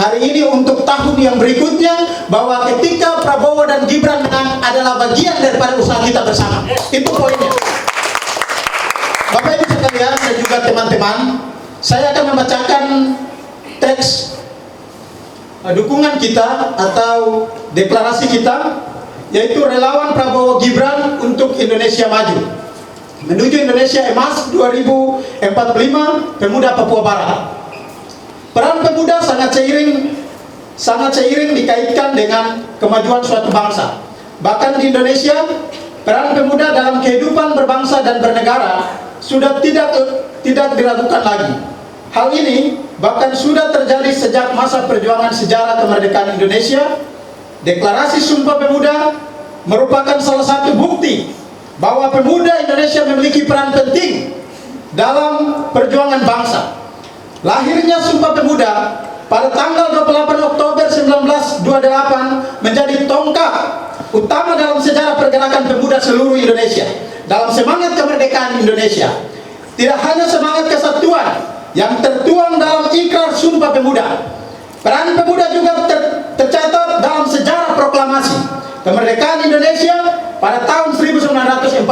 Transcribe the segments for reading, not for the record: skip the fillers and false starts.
hari ini untuk tahun yang berikutnya, bahwa ketika Prabowo dan Gibran menang adalah bagian daripada usaha kita bersama. Itu poinnya. Bapak Ibu sekalian dan juga teman-teman, saya akan membacakan teks dukungan kita atau deklarasi kita, yaitu relawan Prabowo Gibran untuk Indonesia Maju menuju Indonesia Emas 2045, Pemuda Papua Barat. Peran pemuda sangat seiring dikaitkan dengan kemajuan suatu bangsa. Bahkan di Indonesia, peran pemuda dalam kehidupan berbangsa dan bernegara sudah tidak diragukan lagi. Hal ini bahkan sudah terjadi sejak masa perjuangan sejarah kemerdekaan Indonesia. Deklarasi Sumpah Pemuda merupakan salah satu bukti bahwa pemuda Indonesia memiliki peran penting dalam perjuangan bangsa. Lahirnya Sumpah Pemuda pada tanggal 28 Oktober 1928 menjadi tonggak utama dalam sejarah pergerakan pemuda seluruh Indonesia dalam semangat kemerdekaan Indonesia. Tidak hanya semangat kesatuan yang tertuang dalam ikrar Sumpah Pemuda, peran pemuda juga tercatat dalam sejarah proklamasi kemerdekaan Indonesia pada tahun 1945.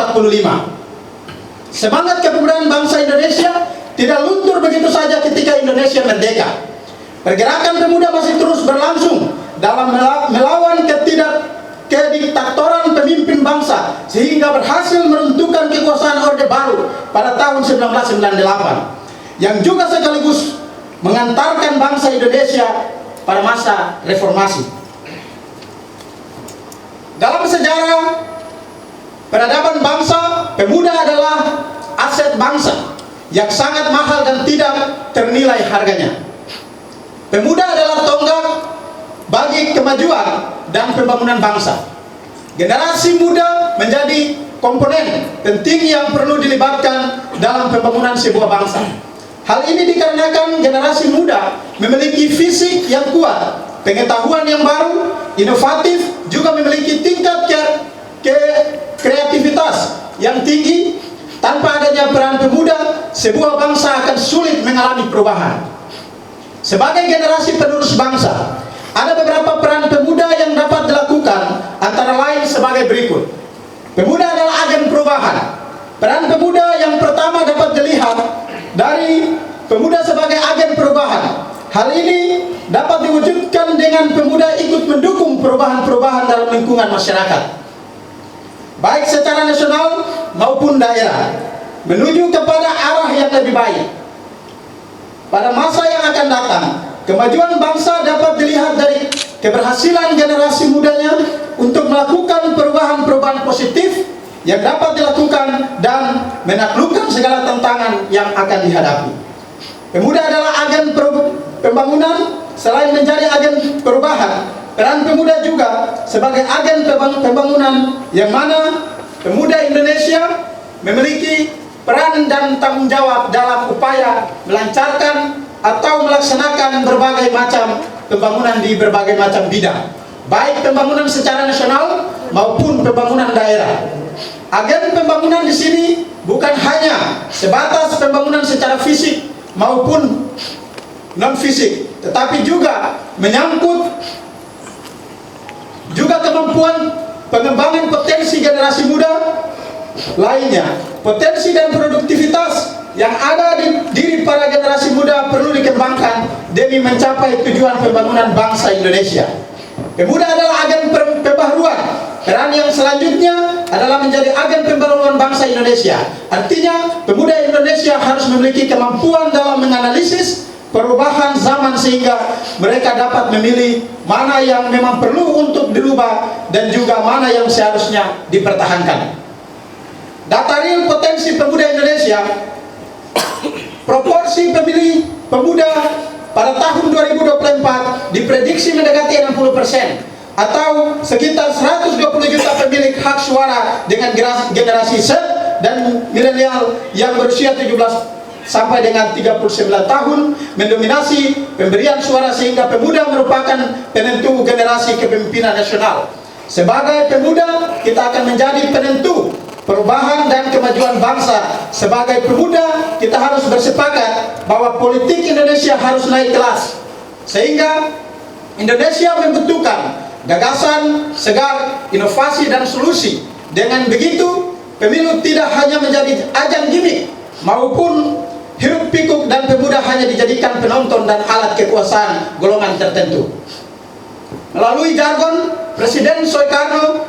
Semangat kepemudaan bangsa Indonesia tidak luntur begitu saja ketika Indonesia merdeka. Pergerakan pemuda masih terus berlangsung dalam melawan kediktatoran pemimpin bangsa sehingga berhasil meruntuhkan kekuasaan Orde Baru pada tahun 1998 yang juga sekaligus mengantarkan bangsa Indonesia pada masa reformasi. Dalam sejarah peradaban bangsa, pemuda adalah aset bangsa yang sangat mahal dan tidak ternilai harganya. Pemuda adalah tonggak bagi kemajuan dan pembangunan bangsa. Generasi muda menjadi komponen penting yang perlu dilibatkan dalam pembangunan sebuah bangsa. Hal ini dikarenakan generasi muda memiliki fisik yang kuat, pengetahuan yang baru, inovatif, juga memiliki tingkat kreativitas yang tinggi. Tanpa adanya peran pemuda, sebuah bangsa akan sulit mengalami perubahan. Sebagai generasi penerus bangsa, ada beberapa peran pemuda yang dapat dilakukan, antara lain sebagai berikut. Pemuda adalah agen perubahan. Peran pemuda yang pertama dapat dilihat dari pemuda sebagai agen perubahan. Hal ini dapat diwujudkan dengan pemuda ikut mendukung perubahan-perubahan dalam lingkungan masyarakat, baik secara nasional maupun daerah, menuju kepada arah yang lebih baik. Pada masa yang akan datang, kemajuan bangsa dapat dilihat dari keberhasilan generasi mudanya untuk melakukan perubahan-perubahan positif yang dapat dilakukan dan menaklukkan segala tantangan yang akan dihadapi. Pemuda adalah agen pembangunan. Selain menjadi agen perubahan, peran pemuda juga sebagai agen pembangunan, yang mana pemuda Indonesia memiliki peran dan tanggung jawab dalam upaya melancarkan atau melaksanakan berbagai macam pembangunan di berbagai macam bidang, baik pembangunan secara nasional maupun pembangunan daerah. Agen pembangunan di sini bukan hanya sebatas pembangunan secara fisik maupun non fisik, tetapi juga menyangkut juga kemampuan pengembangan potensi generasi muda lainnya. Potensi dan produktivitas yang ada di diri para generasi muda perlu dikembangkan demi mencapai tujuan pembangunan bangsa Indonesia. Pemuda adalah agen pembaharuan. Peran yang selanjutnya adalah menjadi agen pembaharuan bangsa Indonesia. Artinya, pemuda Indonesia harus memiliki kemampuan dalam menganalisis perubahan zaman sehingga mereka dapat memilih mana yang memang perlu untuk dirubah dan juga mana yang seharusnya dipertahankan. Data real potensi pemuda Indonesia, proporsi pemilih pemuda pada tahun 2024 diprediksi mendekati 60%, atau sekitar 120 juta pemilik hak suara dengan generasi Z dan milenial yang berusia 17 sampai dengan 39 tahun mendominasi pemberian suara, sehingga pemuda merupakan penentu generasi kepemimpinan nasional. Sebagai pemuda, kita akan menjadi penentu perubahan dan kemajuan bangsa. Sebagai pemuda, kita harus bersepakat bahwa politik Indonesia harus naik kelas. Sehingga Indonesia membutuhkan gagasan, segar, inovasi, dan solusi. Dengan begitu, pemilu tidak hanya menjadi ajang gimmick, maupun hiruk pikuk dan pemuda hanya dijadikan penonton dan alat kekuasaan golongan tertentu. Melalui jargon Presiden Soekarno,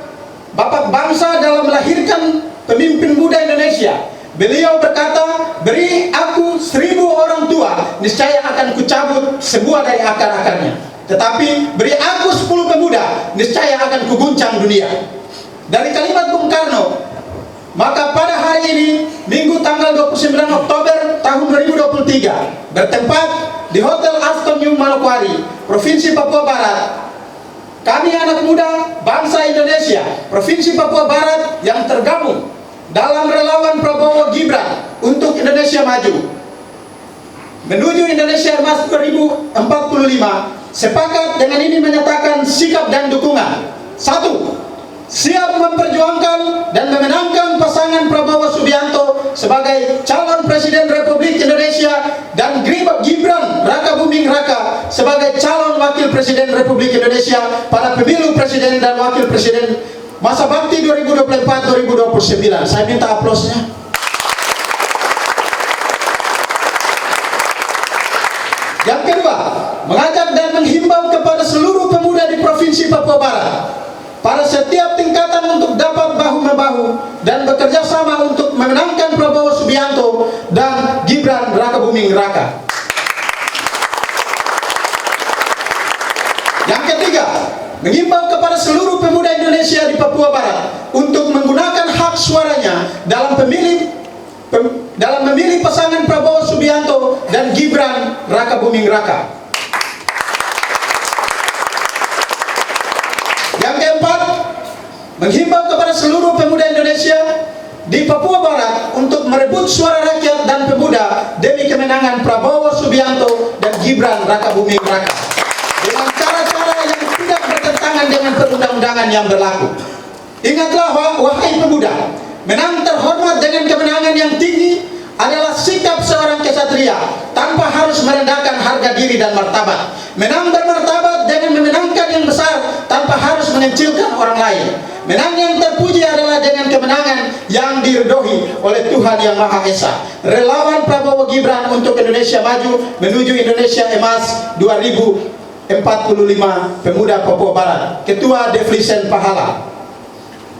Bapak bangsa dalam melahirkan pemimpin muda Indonesia, beliau berkata, beri aku 1000 orang tua, niscaya akan kucabut sebuah dari akar-akarnya. Tetapi beri aku 10 pemuda, niscaya akan kuguncang dunia. Dari kalimat Bung Karno, maka pada hari ini, Minggu tanggal 29 Oktober tahun 2023, bertempat di Hotel Aston New Manokwari, Provinsi Papua Barat, kami anak muda bangsa Indonesia, Provinsi Papua Barat yang tergabung dalam relawan Prabowo Gibran untuk Indonesia Maju menuju Indonesia Emas 2045, sepakat dengan ini menyatakan sikap dan dukungan. 1. Siap memperjuangkan dan memenangkan pasangan Prabowo Subianto sebagai calon Presiden Republik Indonesia dan Gibran Rakabuming Raka sebagai calon Wakil Presiden Republik Indonesia pada pemilu Presiden dan Wakil Presiden masa bakti 2024-2029. Saya minta aplausnya. Yang kedua, mengajak dan menghimbau kepada seluruh pemuda di Provinsi Papua Barat pada setiap tingkatan untuk dapat bahu-membahu dan bekerja sama untuk memenangkan Prabowo Subianto dan Gibran Rakabuming Raka. Yang ketiga, mengimbau kepada seluruh pemuda Indonesia di Papua Barat untuk menggunakan hak suaranya dalam memilih pasangan Prabowo Subianto dan Gibran Rakabuming Raka. Yang keempat, menghimbau kepada seluruh pemuda Indonesia di Papua Barat untuk merebut suara rakyat dan pemuda demi kemenangan Prabowo Subianto dan Gibran Rakabuming Raka dengan cara-cara yang tidak bertentangan dengan perundang-undangan yang berlaku. Ingatlah wahai pemuda, menang terhormat dengan kemenangan yang tinggi adalah sikap seorang kesatria tanpa harus merendahkan harga diri dan martabat. Menang bermartabat dengan memenangkan yang besar tanpa harus mengecilkan orang lain. Menang yang terpuji adalah dengan kemenangan yang diridhoi oleh Tuhan Yang Maha Esa. Relawan Prabowo Gibran untuk Indonesia Maju menuju Indonesia Emas 2045, Pemuda Papua Barat. Ketua Devlisen Pahala.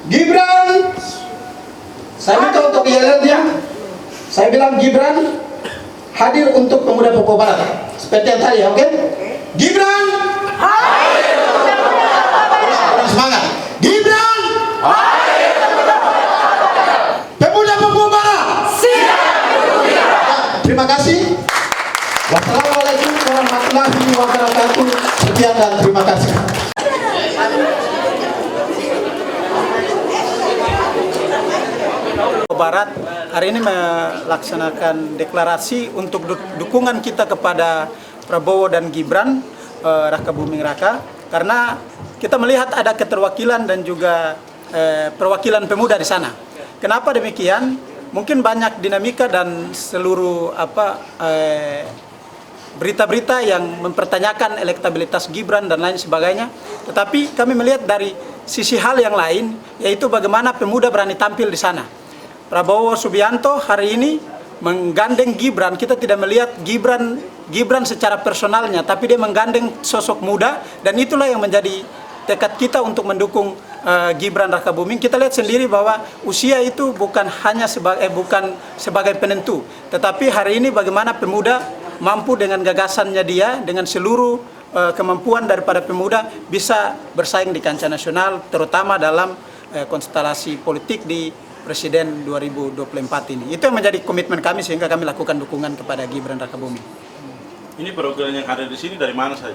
Gibran, saya minta untuk yelnya. Saya bilang Gibran hadir untuk Pemuda Papua Barat. Seperti yang tadi, oke? Gibran hadir untuk Pemuda Papua Barat. Semangat. Gibran hadir untuk Pemuda Papua Barat. Siap. Terima kasih. Wassalamualaikum warahmatullahi wabarakatuh. Sekian dan terima kasih. Barat hari ini melaksanakan deklarasi untuk dukungan kita kepada Prabowo dan Gibran Rakabuming Raka, karena kita melihat ada keterwakilan dan juga perwakilan pemuda di sana. Kenapa demikian? Mungkin banyak dinamika dan seluruh berita-berita yang mempertanyakan elektabilitas Gibran dan lain sebagainya. Tetapi kami melihat dari sisi hal yang lain, yaitu bagaimana pemuda berani tampil di sana. Prabowo Subianto hari ini menggandeng Gibran. Kita tidak melihat Gibran secara personalnya, tapi dia menggandeng sosok muda, dan itulah yang menjadi tekad kita untuk mendukung Gibran Rakabuming. Kita lihat sendiri bahwa usia itu bukan hanya sebagai penentu, tetapi hari ini bagaimana pemuda mampu dengan gagasannya dia, dengan seluruh kemampuan daripada pemuda bisa bersaing di kancah nasional, terutama dalam konstelasi politik di Presiden 2024 ini. Itu yang menjadi komitmen kami, sehingga kami lakukan dukungan kepada Gibran Rakabuming. Ini perwakilan yang ada di sini dari mana saja?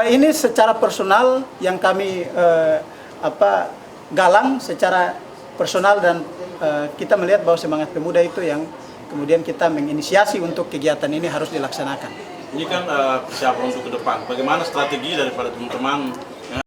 Ini secara personal yang kami galang secara personal, dan kita melihat bahwa semangat pemuda itu yang kemudian kita menginisiasi untuk kegiatan ini harus dilaksanakan. Ini kan persiapan untuk ke depan. Bagaimana strategi daripada teman-teman